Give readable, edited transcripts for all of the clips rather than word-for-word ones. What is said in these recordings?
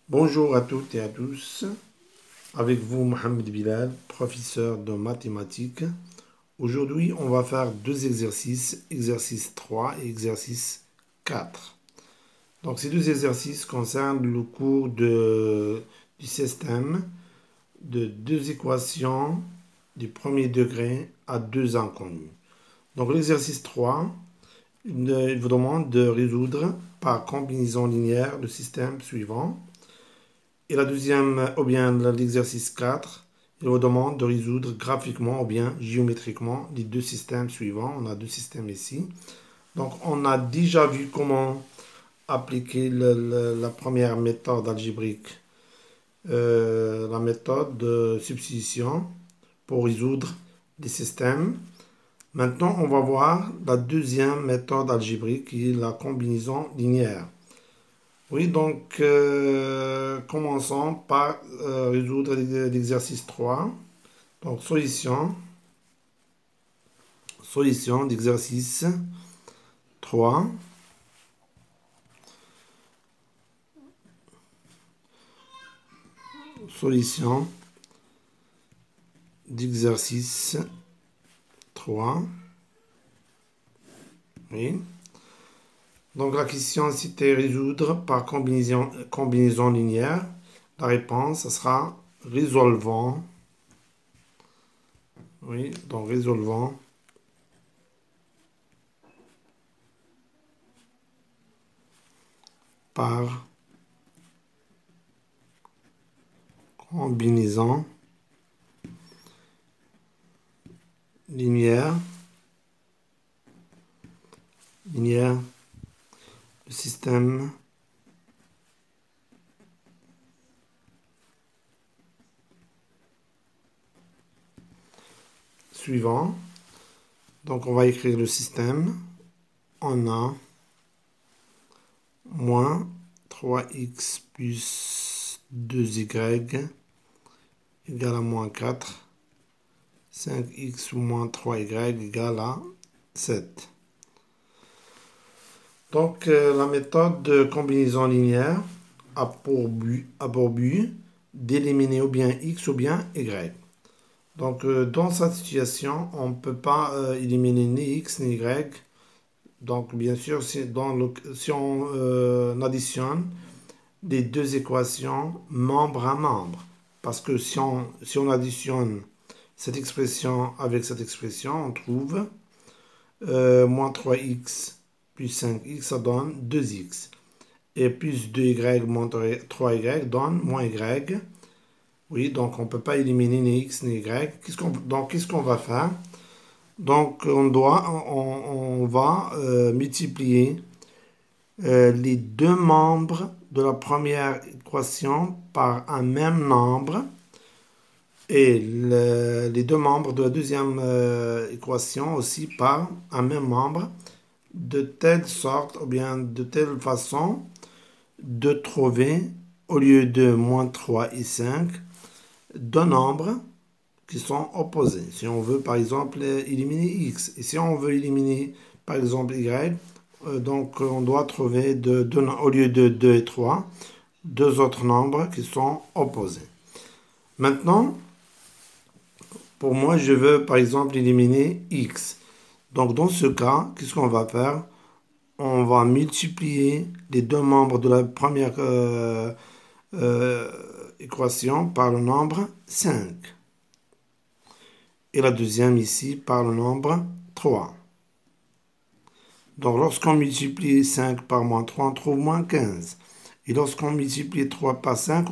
Bonjour à toutes et à tous. Avec vous, Mohamed Bilal, professeur de mathématiques. Aujourd'hui, on va faire deux exercices, exercice 3 et exercice 4. Donc, ces deux exercices concernent le cours du système de deux équations du premier degré à deux inconnues. Donc, l'exercice 3, il vous demande de résoudre par combinaison linéaire le système suivant. Et la deuxième, ou bien l'exercice 4, il vous demande de résoudre graphiquement ou bien géométriquement les deux systèmes suivants. On a deux systèmes ici. Donc, on a déjà vu comment appliquer la première méthode algébrique, la méthode de substitution pour résoudre les systèmes. Maintenant, on va voir la deuxième méthode algébrique qui est la combinaison linéaire. Oui, donc commençons par résoudre l'exercice 3. Donc solution d'exercice 3. Solution d'exercice 3. Oui. Donc la question c'était résoudre par combinaison linéaire. La réponse ça sera résolvant. Oui, donc résolvant par combinaison linéaire. Le système suivant. Donc on va écrire le système. On a moins 3x plus 2y égale à moins 4. 5x moins 3y égale à 7. Donc la méthode de combinaison linéaire a pour but d'éliminer ou bien x ou bien y. Donc dans cette situation, on ne peut pas éliminer ni x ni y. Donc bien sûr, si on additionne les deux équations membre à membre, parce que si on additionne cette expression avec cette expression, on trouve moins 3x plus 5x, ça donne 2x. Et plus 2y moins 3y donne moins y. Oui, donc on ne peut pas éliminer ni x ni y. Donc qu'est-ce qu'on va faire? Donc on va multiplier les deux membres de la première équation par un même nombre et les deux membres de la deuxième équation aussi par un même membre, de telle sorte ou bien de telle façon de trouver, au lieu de moins 3 et 5, deux nombres qui sont opposés. Si on veut par exemple éliminer x et si on veut éliminer par exemple y, donc on doit trouver au lieu de 2 et 3, deux autres nombres qui sont opposés. Maintenant, pour moi, je veux par exemple éliminer x. Donc dans ce cas, qu'est-ce qu'on va faire? On va multiplier les deux membres de la première équation par le nombre 5. Et la deuxième ici par le nombre 3. Donc lorsqu'on multiplie 5 par moins 3, on trouve moins 15. Et lorsqu'on multiplie 3 par 5,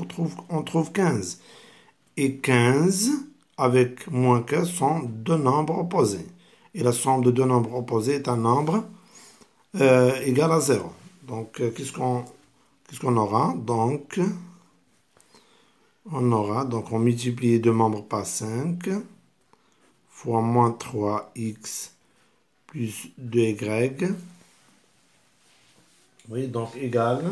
on trouve 15. Et 15 avec moins 15 sont deux nombres opposés. Et la somme de deux nombres opposés est un nombre égal à 0. Donc qu'est-ce qu'on aura? Donc on multiplie deux membres par 5 fois moins 3x plus 2y. Oui, donc égal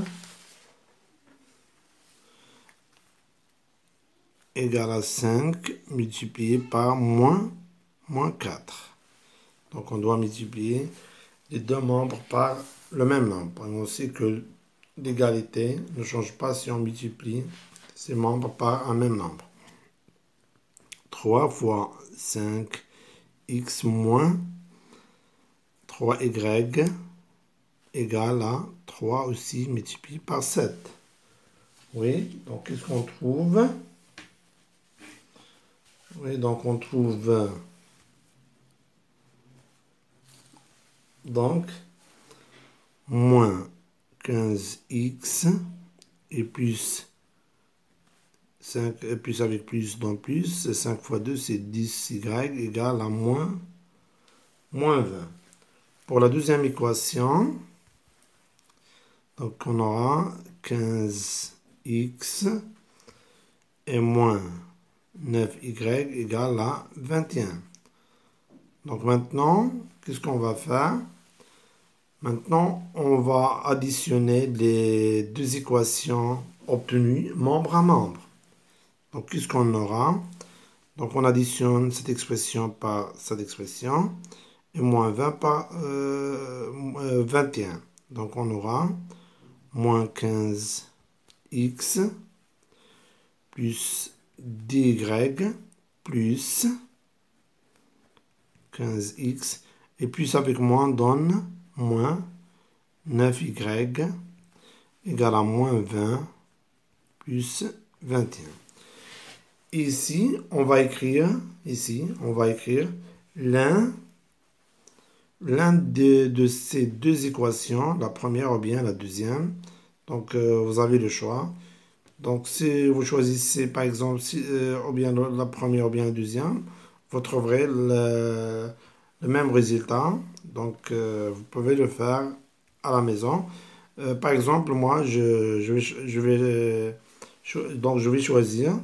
à 5 multiplié par moins 4. Donc on doit multiplier les deux membres par le même nombre. On sait que d'égalité ne change pas si on multiplie ces membres par un même nombre. 3 fois 5x moins 3y égale à 3 aussi multiplié par 7. Oui, donc qu'est-ce qu'on trouve? Oui, donc on trouve donc moins 15x et plus 5, et plus avec plus dans plus, 5 fois 2 c'est 10y égale à moins 20. Pour la deuxième équation, donc on aura 15x et moins 9y égale à 21. Donc maintenant, qu'est-ce qu'on va faire? Maintenant, on va additionner les deux équations obtenues membre à membre. Donc, qu'est-ce qu'on aura? Donc, on additionne cette expression par cette expression et moins 20 par 21. Donc, on aura moins 15x plus dy plus 15x et plus avec moins donne moins 9y égale à moins 20 plus 21. Ici, on va écrire l'un de ces deux équations, la première ou bien la deuxième. Donc, vous avez le choix. Donc, si vous choisissez, par exemple, ou bien la première ou bien la deuxième, vous trouverez le même résultat. Donc, vous pouvez le faire à la maison. Par exemple, moi, donc je vais choisir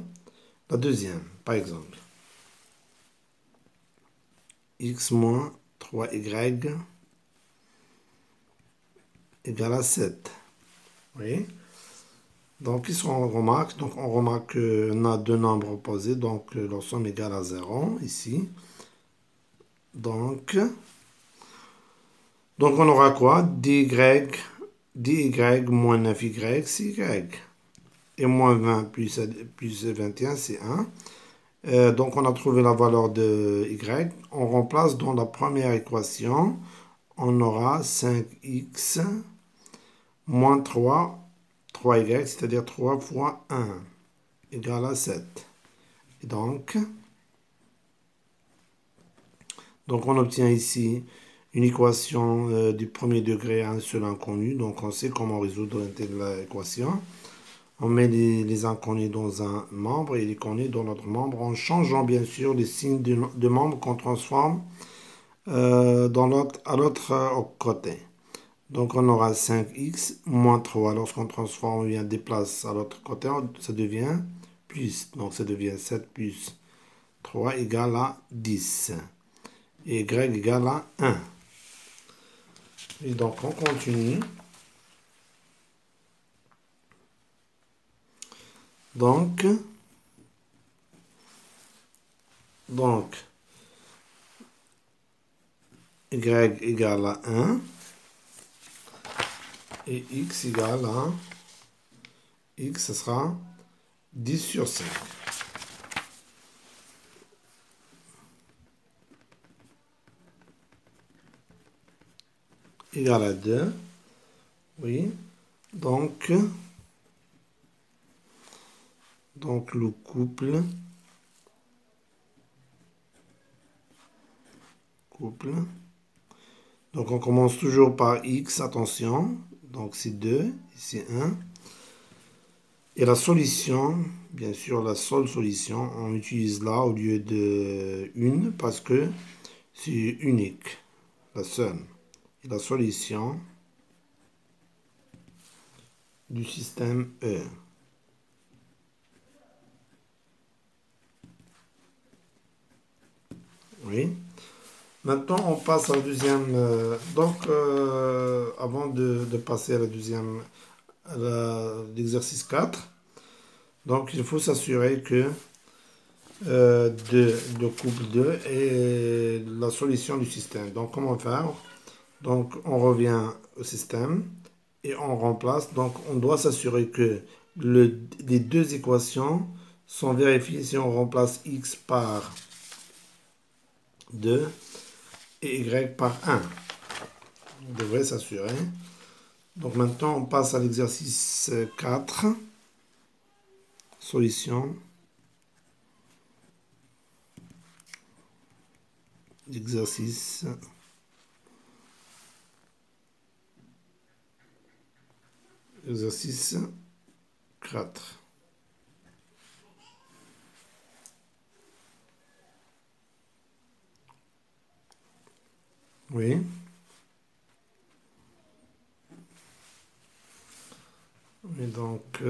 la deuxième, par exemple. X moins 3y égale à 7. Oui. Donc, ici, on remarque qu'on a deux nombres opposés, donc leur somme égale à 0, ici. Donc on aura quoi? dy moins 9y, c'est y. Et moins 20 plus 21, c'est 1. Donc, on a trouvé la valeur de y. On remplace dans la première équation. On aura 5x moins 3y, c'est-à-dire 3 fois 1, égale à 7. Et donc, on obtient ici une équation du premier degré à un seul inconnu. Donc, on sait comment résoudre l'équation. On met les inconnus dans un membre et les connus dans l'autre membre en changeant bien sûr les signes de membre qu'on transforme à l'autre côté. Donc on aura 5x moins 3. Lorsqu'on transforme ou bien déplace à l'autre côté, ça devient plus. Donc ça devient 7 plus 3 égale à 10. Et y égale à 1. Et donc on continue. Donc, y égale à 1 et x égale à x, ce sera 10 sur 5. Égale à 2. Oui. Donc le couple donc on commence toujours par x, attention, donc c'est 2, c'est 1. Et la solution, bien sûr la seule solution, on utilise là au lieu de 1 parce que c'est unique, la seule. Et la solution du système E. Oui. Maintenant, on passe à la deuxième. Avant de passer à la deuxième, à l'exercice 4, donc il faut s'assurer que le couple 2 est la solution du système. Donc, comment faire? Donc, on revient au système et on remplace. Donc, on doit s'assurer que les deux équations sont vérifiées si on remplace x par 2 et y par 1. On devrait s'assurer. Donc, maintenant, on passe à l'exercice 4. Solution. Exercice 4. Oui. Et donc,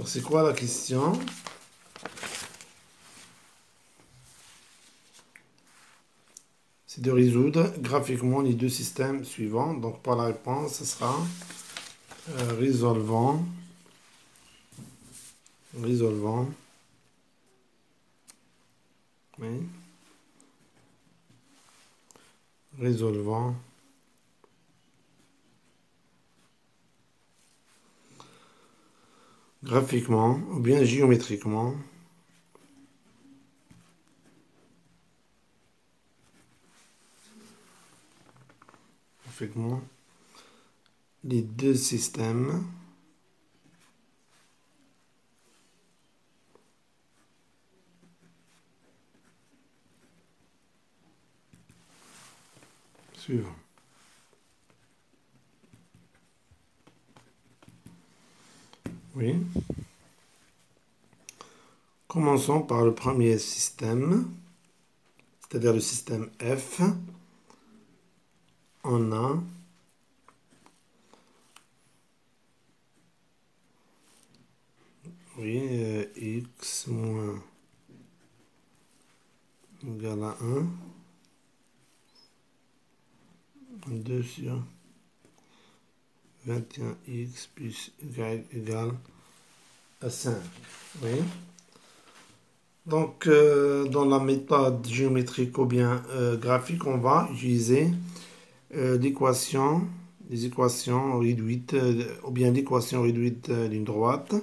c'est quoi la question? C'est de résoudre graphiquement les deux systèmes suivants. Donc, par la réponse, ce sera résolvant. Oui. Résolvant. Graphiquement ou bien géométriquement. Graphiquement. Les deux systèmes. Suivant. Oui. Commençons par le premier système, c'est-à-dire le système F. On a x moins égal à 1, 2 sur 21x plus y égale à 5. Oui. Donc, dans la méthode géométrique ou bien graphique, on va utiliser les équations réduites, ou bien l'équation réduite d'une droite.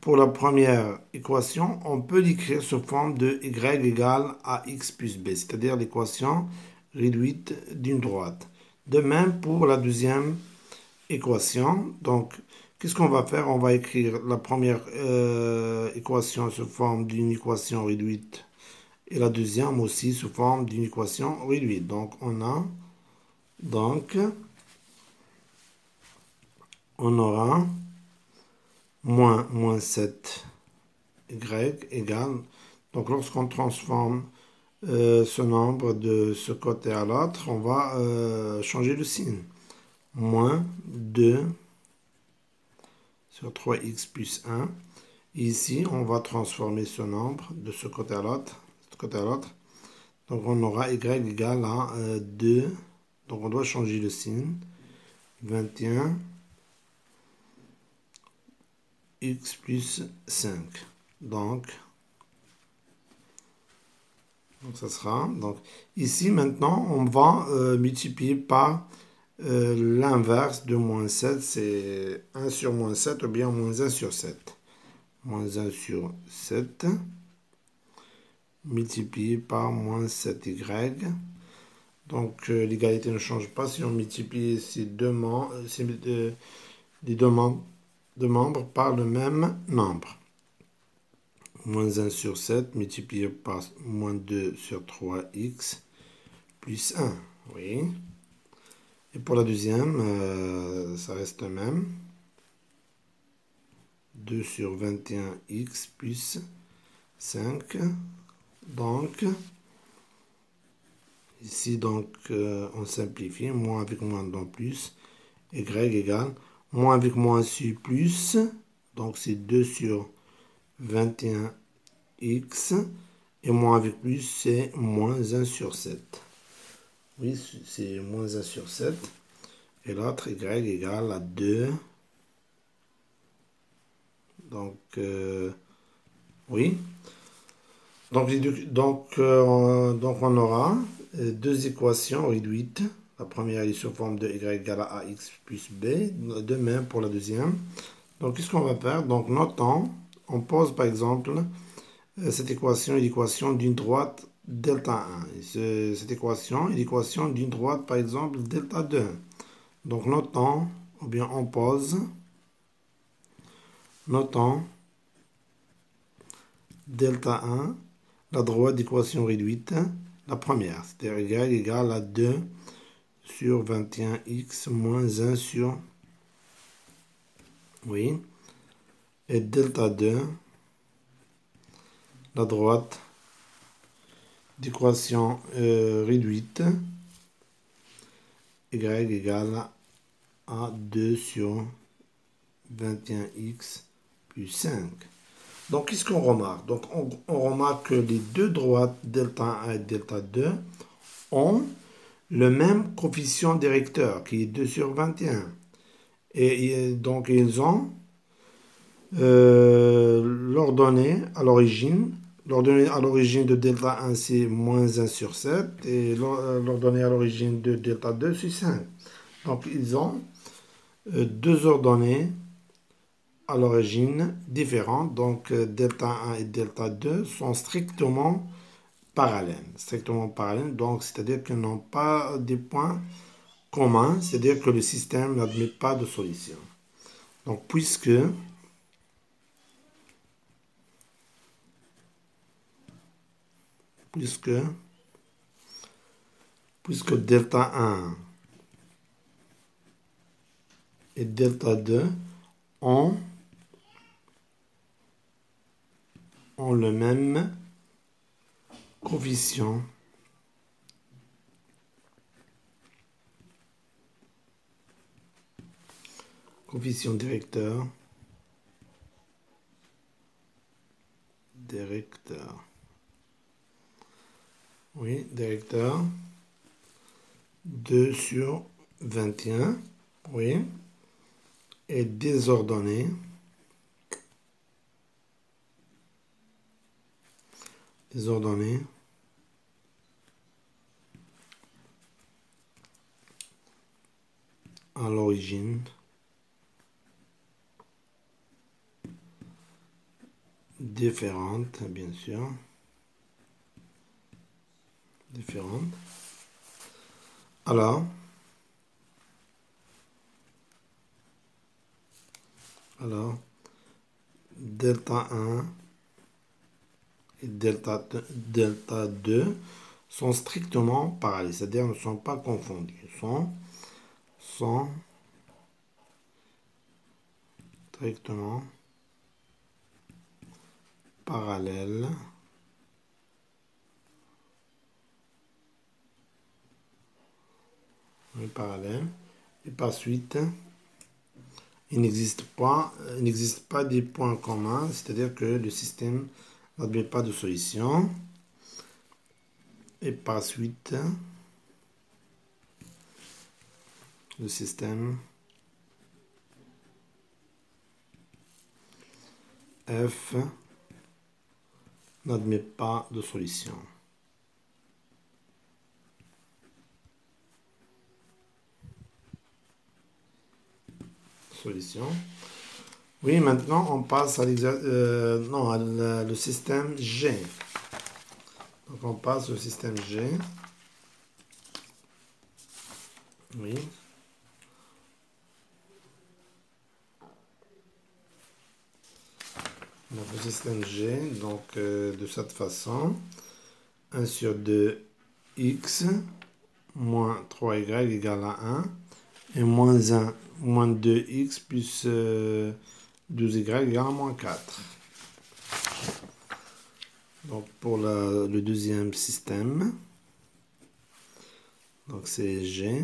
Pour la première équation, on peut l'écrire sous forme de y égale à x plus b, c'est-à-dire l'équation réduite d'une droite. De même pour la deuxième équation. Donc, qu'est-ce qu'on va faire? On va écrire la première équation sous forme d'une équation réduite et la deuxième aussi sous forme d'une équation réduite. Donc, on aura moins 7 y égale. Donc, lorsqu'on transforme ce nombre de ce côté à l'autre, on va changer le signe. Moins 2 sur 3x plus 1. Ici, on va transformer ce nombre de ce côté à l'autre. Donc, on aura y égale à 2. Donc, on doit changer le signe. 21 x plus 5. Donc ça sera. Donc, ici, maintenant, on va multiplier par l'inverse de moins 7. C'est 1 sur moins 7 ou bien moins 1 sur 7. Moins 1 sur 7 multiplié par moins 7y. Donc, l'égalité ne change pas si on multiplie les deux membres par le même nombre. Moins 1 sur 7 multiplié par moins 2 sur 3x plus 1. Oui. Et pour la deuxième, ça reste le même. 2 sur 21x plus 5. Donc, ici, on simplifie. Moins avec moins dans plus. Y égale. Moins avec moins sur plus. Donc, c'est 2 sur 21x. Et moins avec plus, c'est moins 1 sur 7. Oui, c'est moins 1 sur 7. Et l'autre, y égale à 2. Donc, oui. Donc on aura deux équations réduites. La première est sous forme de y égale à ax plus b. De même pour la deuxième. Donc qu'est-ce qu'on va faire? Donc notons, on pose par exemple cette équation est l'équation d'une droite delta 1. Cette équation est l'équation d'une droite par exemple delta 2. Donc notons, ou bien on pose, notons delta 1, la droite d'équation réduite, la première, c'est-à-dire y égale à 2 sur 21x moins 1 sur, oui, et delta 2, la droite d'équation réduite, y égale à 2 sur 21x plus 5. Donc, qu'est-ce qu'on remarque? Donc, on remarque que les deux droites, delta 1 et delta 2, ont le même coefficient directeur, qui est 2 sur 21. Et donc, ils ont l'ordonnée à l'origine. L'ordonnée à l'origine de delta 1, c'est moins 1 sur 7. Et l'ordonnée à l'origine de delta 2, c'est 5. Donc, ils ont deux ordonnées à l'origine différentes. Donc, delta 1 et delta 2 sont strictement parallèles. Strictement parallèles, donc, c'est-à-dire qu'ils n'ont pas des points communs. C'est-à-dire que le système n'admet pas de solution. Donc, puisque delta 1 et delta 2 ont le même coefficient directeur. Oui, directeur 2 sur 21. Oui. Et désordonné. À l'origine différente, bien sûr, différente. Alors delta 1 et delta 2 sont strictement parallèles, c'est-à-dire ne sont pas confondus, sont strictement parallèles. Parallèle. Et par suite, il n'existe pas des points communs, c'est-à-dire que le système n'admet pas de solution. Et par suite, le système F n'admet pas de solution. Oui, maintenant on passe à le système G. Donc on passe au système G. Oui. Donc le système G, donc de cette façon, 1 sur 2x moins 3y égale à 1 et moins 2x plus 12y égale à moins 4. Donc pour le deuxième système, donc c'est G.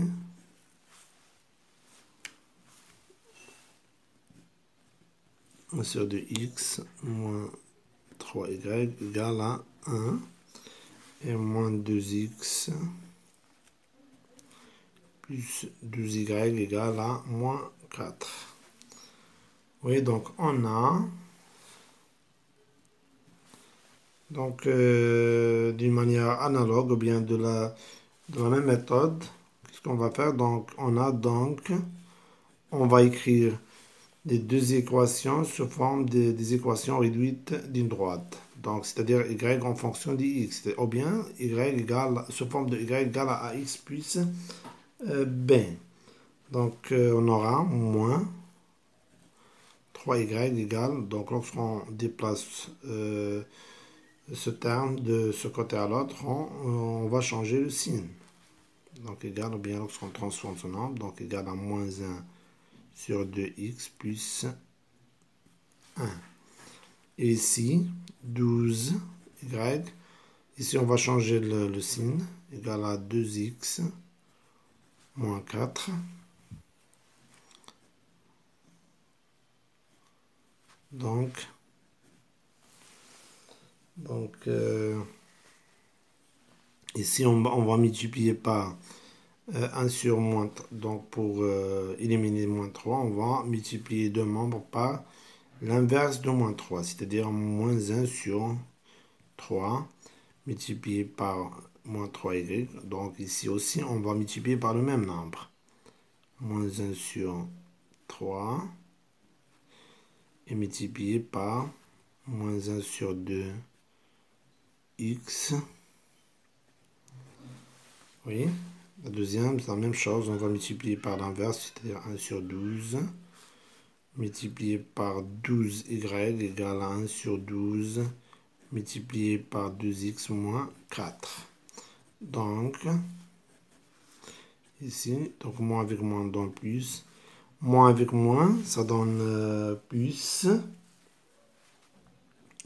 Sur 2x moins 3y égale à 1 et moins 2x plus 12y égale à moins 4. Oui, donc on a Donc, d'une manière analogue ou bien de la même méthode, qu'est-ce qu'on va faire? Donc, on va écrire les deux équations sous forme des équations réduites d'une droite. Donc, c'est-à-dire y en fonction de x, ou bien y égale, sous forme de y égale à ax plus b. Donc, on aura moins 3y égale, donc lorsqu'on déplace ce terme de ce côté à l'autre, on va changer le signe. Donc, égal, ou bien lorsqu'on transforme ce nombre, donc égal à moins 1 sur 2x plus 1. Et ici, 12y. Ici, on va changer le signe, égal à 2x moins 4. Donc ici, on va multiplier par 1 sur moins. Donc, pour éliminer moins 3, on va multiplier deux membres par l'inverse de moins 3, c'est-à-dire moins 1 sur 3 multiplié par moins 3y. Donc, ici aussi, on va multiplier par le même nombre. Moins 1 sur 3 et multiplié par moins 1 sur 2x. Oui, la deuxième, c'est la même chose. On va multiplier par l'inverse, c'est-à-dire 1 sur 12. Multiplié par 12y égale à 1 sur 12. Multiplié par 2x moins 4. Donc, ici, donc moins avec moins donne plus. Moins avec moins, ça donne plus.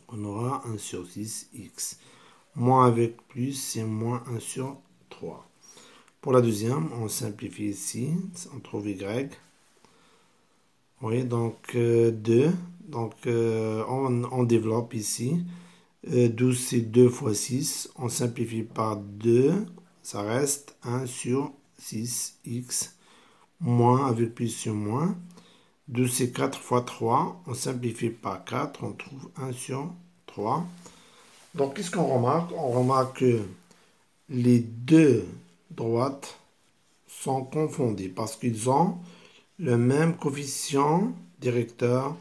On aura 1 sur 6x. Moins avec plus, c'est moins 1 sur 3. Pour la deuxième, on simplifie ici. On trouve y. Oui, donc 2. Donc on développe ici. 12, c'est 2 fois 6. On simplifie par 2. Ça reste 1 sur 6x. Moins avec plus sur moins. 12, c'est 4 fois 3. On simplifie par 4. On trouve 1 sur 3. Donc, qu'est-ce qu'on remarque? On remarque que les deux droites sont confondues parce qu'ils ont le même coefficient directeur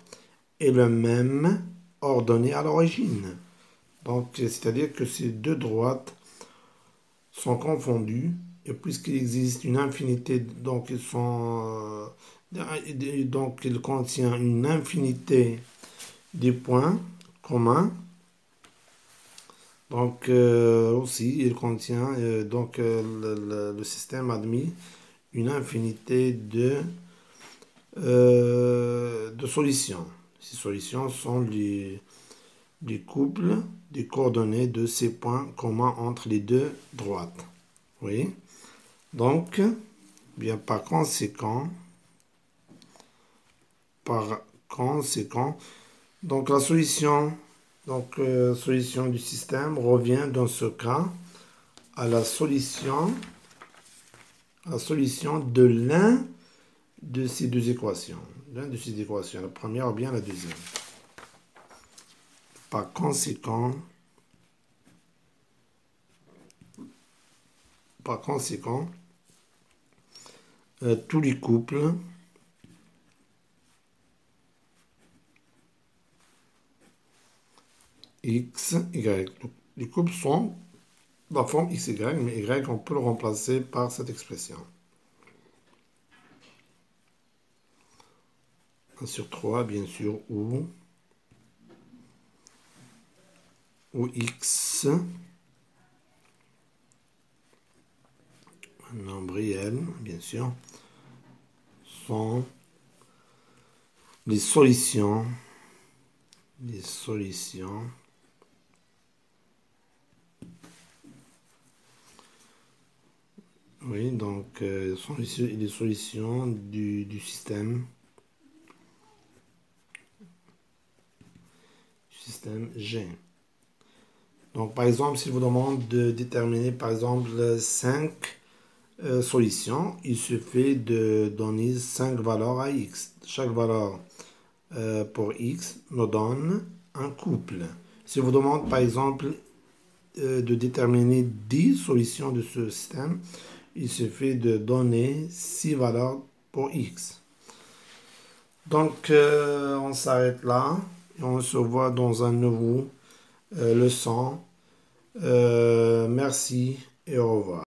et le même ordonnée à l'origine. Donc, c'est-à-dire que ces deux droites sont confondues et puisqu'il existe une infinité, donc il contient une infinité de points communs. Donc aussi, il contient, le système admis une infinité de solutions. Ces solutions sont les couples des coordonnées de ces points communs entre les deux droites. Oui. Donc, bien par conséquent, donc la solution, solution du système revient dans ce cas à la solution de l'un de ces deux équations. L'un de ces équations, la première ou bien la deuxième. Par conséquent, tous les couples x, y. Les couples sont dans la forme x, y, mais y, on peut le remplacer par cette expression. 1 sur 3, bien sûr, ou x, un nombre réel, bien sûr, sont les solutions oui, donc sont les solutions du système G. Donc par exemple, si je vous demande de déterminer par exemple 5 solutions, il suffit de donner 5 valeurs à x. Chaque valeur pour x nous donne un couple. Si vous demande par exemple de déterminer 10 solutions de ce système, il suffit de donner 6 valeurs pour x. Donc, on s'arrête là et on se voit dans un nouveau leçon. Merci et au revoir.